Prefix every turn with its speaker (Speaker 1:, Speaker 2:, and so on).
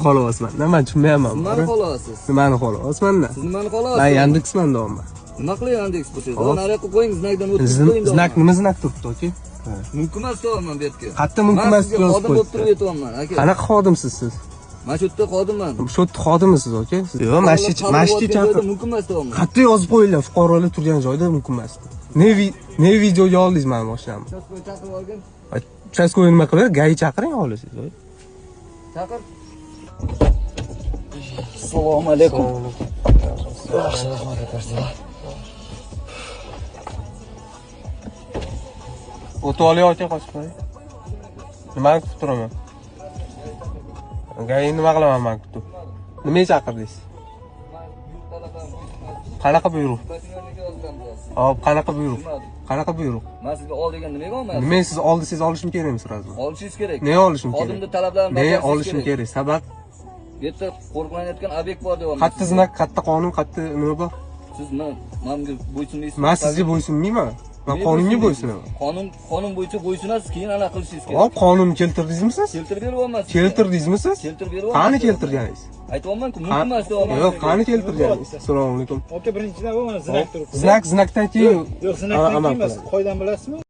Speaker 1: Xolavasman. Men tushunmayapman.
Speaker 2: Nimani xolavasiz?
Speaker 1: Nimani xolavasman-da?
Speaker 2: Siz nimani xolavasiz?
Speaker 1: Men Yandexman deyapman.
Speaker 2: Nima qilay Yandex bo'lsangiz? Nari yoqqa qo'ying, znakdan o'tib qo'ying.
Speaker 1: Znak nima znak turibdi, aka?
Speaker 2: Mumkin emas deyapman bu yerga.
Speaker 1: Qayerda mumkin emas
Speaker 2: xodim bo'lib turib aytyapman, aka.
Speaker 1: Qanaqa xodimsiz siz?
Speaker 2: Men shu yerda xodimman.
Speaker 1: Shu yerda xodimisiz, aka? Yo'q, mashti chaqir.
Speaker 2: Mumkin emas deyapman.
Speaker 1: Qayerda yozib qo'yinglar, fuqarolar turgan joyda mumkin emas. Ne videoga oldingiz meni mashinamni?
Speaker 2: Uchastko'y chaqirib olgin.
Speaker 1: Uchastko'y nima qiladi? Gai chaqiring olasiz.
Speaker 2: Chaqir. Assalomu alaykum.
Speaker 1: O'tib oling aka, qochib qo'ying. Nimani kutib turaman? Gai nima qilaman men kutib? Nimaga chaqirdingiz? Qanaqa buyruq? Hop, qanaqa buyruq? Qanaqa buyruq?
Speaker 2: Men sizga ol degan nimaga olmayapsiz?
Speaker 1: Nima siz oldisingiz olishim kerakmi so'radingizmi?
Speaker 2: Olishingiz kerak.
Speaker 1: Ne olishim kerak?
Speaker 2: Xodimning talablarini
Speaker 1: Ne
Speaker 2: bajarishingiz
Speaker 1: olishim kerak? Sabab?
Speaker 2: Bu yerda qo'riqlanayotgan obyekt bor deyapman.
Speaker 1: Qayerda znak, qayerda qonun, qayerda nima bor?
Speaker 2: Siz menga bo'ysunmaysiz.
Speaker 1: Men sizga bo'ysunmayman. Men qonunga bo'ysunaman.
Speaker 2: Qonun bo'yicha bo'ysunasiz, keyin anaqa qilishingiz kerak.
Speaker 1: Hop, qonunni keltirdingizmi siz?
Speaker 2: Keltirib beryapman.
Speaker 1: Keltirdingizmi siz?
Speaker 2: Keltirib beryapman.
Speaker 1: Qani keltirganingiz?
Speaker 2: Aytyapman-ku, mumkin emas deyapman.
Speaker 1: Yo'q, qani keltirganingiz? Assalomu alaykum.
Speaker 3: Aka, birinchidan bu mana znak turibdi.
Speaker 1: Znakdan keyin
Speaker 3: Yo'q, znakdan keyin emas. Qoidan bilasizmi?